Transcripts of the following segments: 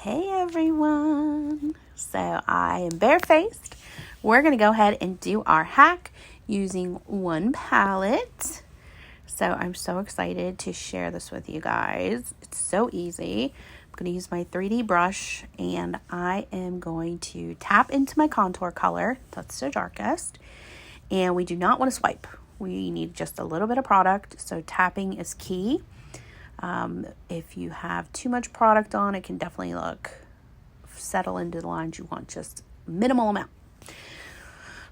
Hey everyone, so I am barefaced. We're going to go ahead and do our hack using one palette. So I'm so excited to share this with you guys. It's so easy. I'm going to use my 3D brush and I am going to tap into my contour color. That's the darkest. And we do not want to swipe. We need just a little bit of product. So tapping is key. If you have too much product on, it can definitely settle into the lines you want, just minimal amount.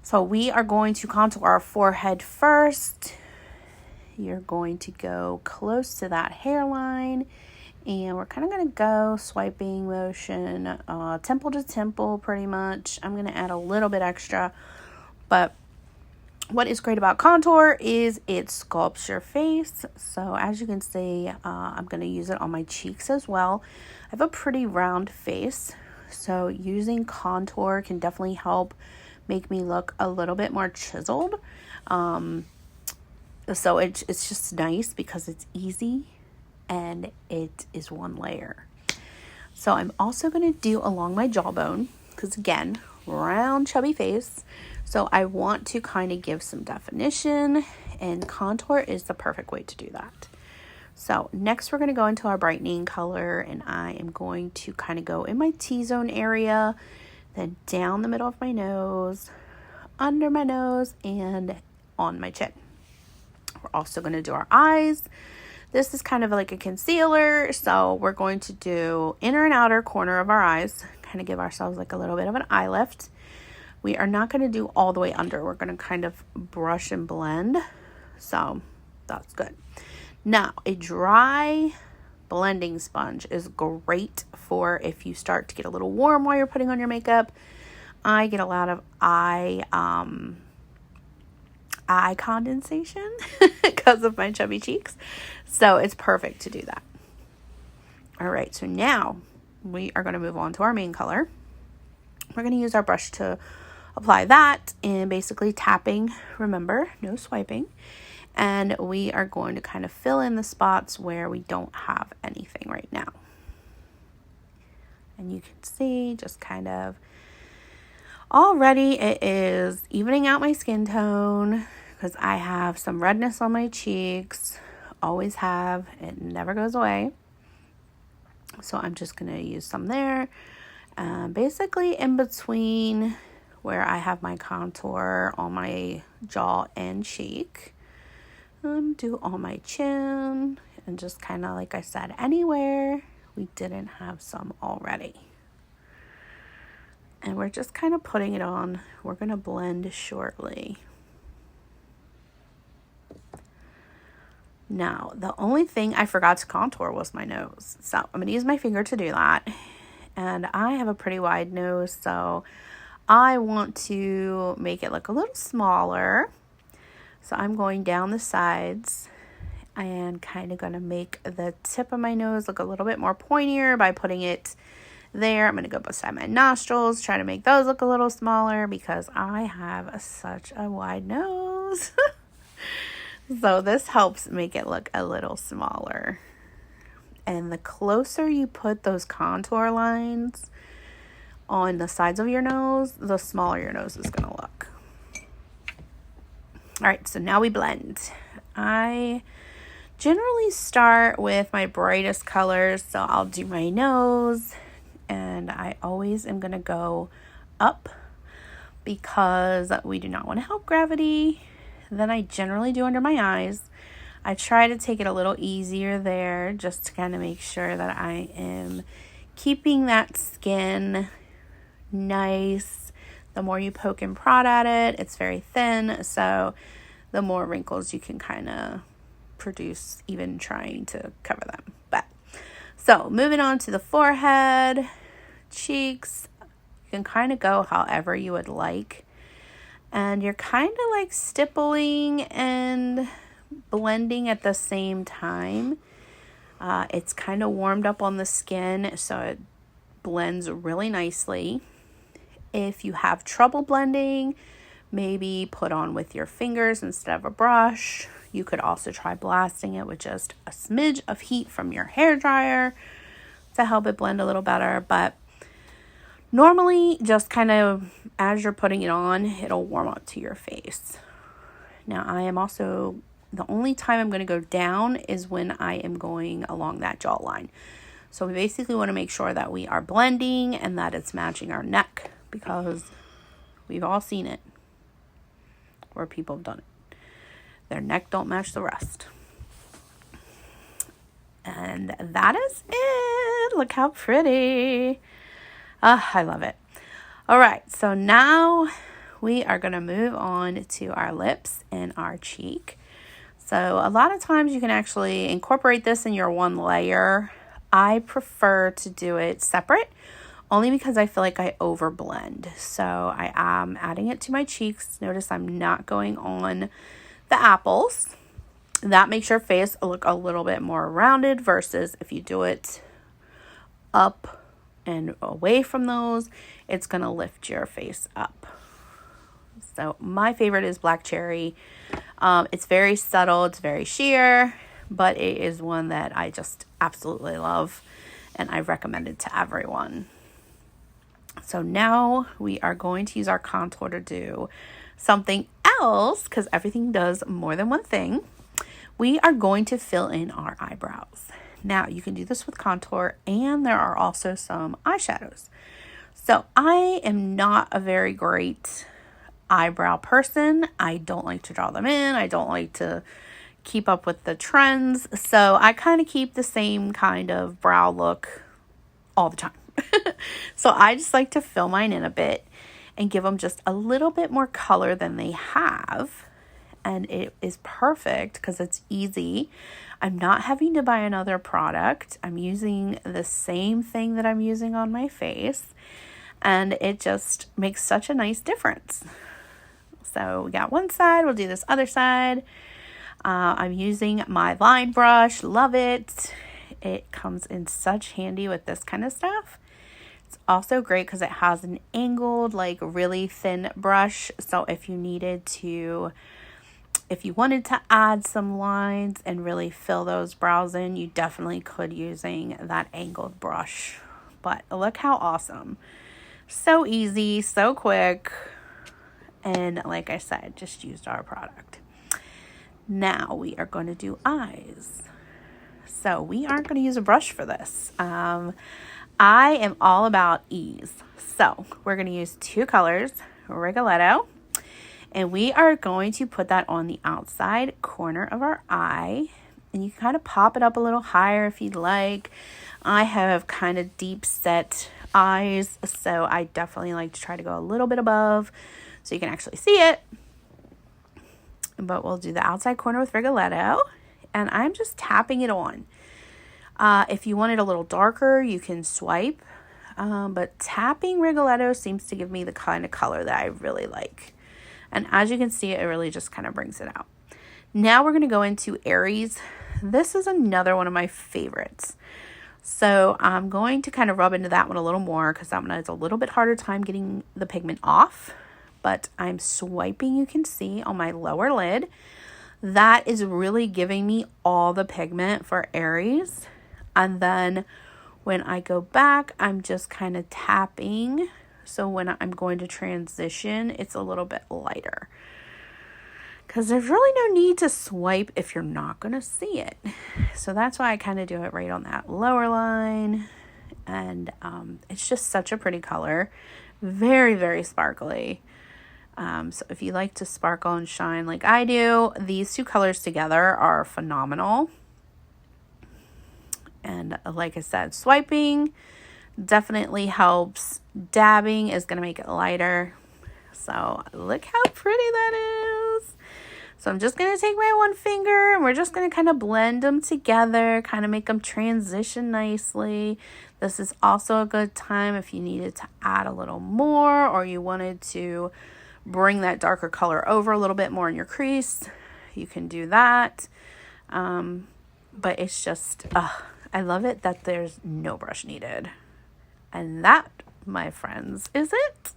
So we are going to contour our forehead first. You're going to go close to that hairline, and we're kind of going to go swiping motion, temple to temple pretty much. I'm going to add a little bit extra, but what is great about contour is it sculpts your face. So as you can see, I'm going to use it on my cheeks as well. I have a pretty round face, so using contour can definitely help make me look a little bit more chiseled. So it's just nice because it's easy and it is one layer. So I'm also going to do along my jawbone because, again, round chubby face. So I want to kind of give some definition, and contour is the perfect way to do that. So next we're going to go into our brightening color, and I am going to kind of go in my T-zone area, then down the middle of my nose, under my nose, and on my chin. We're also going to do our eyes. This is kind of like a concealer, so we're going to do inner and outer corner of our eyes, kind of give ourselves like a little bit of an eye lift. We are not going to do all the way under. We're going to kind of brush and blend. So that's good. Now, a dry blending sponge is great for if you start to get a little warm while you're putting on your makeup. I get a lot of eye condensation because of my chubby cheeks. So it's perfect to do that. All right, so now we are going to move on to our main color. We're going to use our brush to apply that, and basically tapping, remember, no swiping. And we are going to kind of fill in the spots where we don't have anything right now. And you can see just kind of already it is evening out my skin tone because I have some redness on my cheeks, always have, it never goes away. So I'm just going to use some there, basically in between where I have my contour on my jaw and cheek. Do on my chin, and just kind of, like I said, anywhere we didn't have some already. And we're just kind of putting it on. We're going to blend shortly. Now, the only thing I forgot to contour was my nose. So I'm going to use my finger to do that. And I have a pretty wide nose, so I want to make it look a little smaller. So I'm going down the sides and kind of going to make the tip of my nose look a little bit more pointier by putting it there. I'm going to go beside my nostrils, try to make those look a little smaller because I have such a wide nose. So this helps make it look a little smaller. And the closer you put those contour lines on the sides of your nose, the smaller your nose is going to look. All right, so now we blend. I generally start with my brightest colors, so I'll do my nose, and I always am going to go up because we do not want to help gravity. Then I generally do under my eyes. I try to take it a little easier there just to kind of make sure that I am keeping that skin nice. The more you poke and prod at it, it's very thin, so the more wrinkles you can kind of produce even trying to cover them. But so moving on to the forehead, cheeks, you can kind of go however you would like, and you're kind of like stippling and blending at the same time. It's kind of warmed up on the skin, so it blends really nicely. If you have trouble blending, maybe put on with your fingers instead of a brush. You could also try blasting it with just a smidge of heat from your hair dryer. to help it blend a little better. But normally, just kind of as you're putting it on, it'll warm up to your face. Now, I am also, the only time I'm going to go down is when I am going along that jawline. So we basically want to make sure that we are blending and that it's matching our neck, because we've all seen it where people have done it. Their neck don't match the rest. And that is it. Look how pretty. I love it. All right, so now we are going to move on to our lips and our cheek. So a lot of times you can actually incorporate this in your one layer. I prefer to do it separate, only because I feel like I overblend. So I am adding it to my cheeks. Notice I'm not going on the apples. That makes your face look a little bit more rounded, versus if you do it up and away from those, it's going to lift your face up. So my favorite is Black Cherry. It's very subtle, it's very sheer, but it is one that I just absolutely love, and I recommend it to everyone. So now we are going to use our contour to do something else, because everything does more than one thing. We are going to fill in our eyebrows. Now, you can do this with contour, and there are also some eyeshadows. So I am not a very great eyebrow person. I don't like to draw them in. I don't like to keep up with the trends. So I kind of keep the same kind of brow look all the time. So I just like to fill mine in a bit and give them just a little bit more color than they have. And it is perfect because it's easy. I'm not having to buy another product. I'm using the same thing that I'm using on my face, and it just makes such a nice difference. So we got one side, we'll do this other side. I'm using my line brush. Love it. It comes in such handy with this kind of stuff. It's also great because it has an angled, like really thin brush. So if you wanted to add some lines and really fill those brows in, you definitely could using that angled brush. But look how awesome. So easy, so quick. And like I said, just used our product. Now we are going to do eyes. So we aren't going to use a brush for this. I am all about ease. So we're going to use two colors, Rigoletto. And we are going to put that on the outside corner of our eye. And you can kind of pop it up a little higher if you'd like. I have kind of deep set eyes, so I definitely like to try to go a little bit above so you can actually see it. But we'll do the outside corner with Rigoletto. And I'm just tapping it on. If you want it a little darker, you can swipe. But tapping Rigoletto seems to give me the kind of color that I really like. And as you can see, it really just kind of brings it out. Now we're going to go into Aries. This is another one of my favorites. So I'm going to kind of rub into that one a little more because that one has a little bit harder time getting the pigment off. But I'm swiping, you can see, on my lower lid. That is really giving me all the pigment for Aries. And then when I go back, I'm just kind of tapping. So when I'm going to transition, it's a little bit lighter. Because there's really no need to swipe if you're not going to see it. So that's why I kind of do it right on that lower line. And it's just such a pretty color. Very, very sparkly. So if you like to sparkle and shine like I do, these two colors together are phenomenal. And like I said, swiping definitely helps. Dabbing is going to make it lighter. So look how pretty that is. So I'm just going to take my one finger and we're just going to kind of blend them together, kind of make them transition nicely. This is also a good time if you needed to add a little more or you wanted to bring that darker color over a little bit more in your crease. You can do that. But it's just, I love it that there's no brush needed. And that, my friends, is it.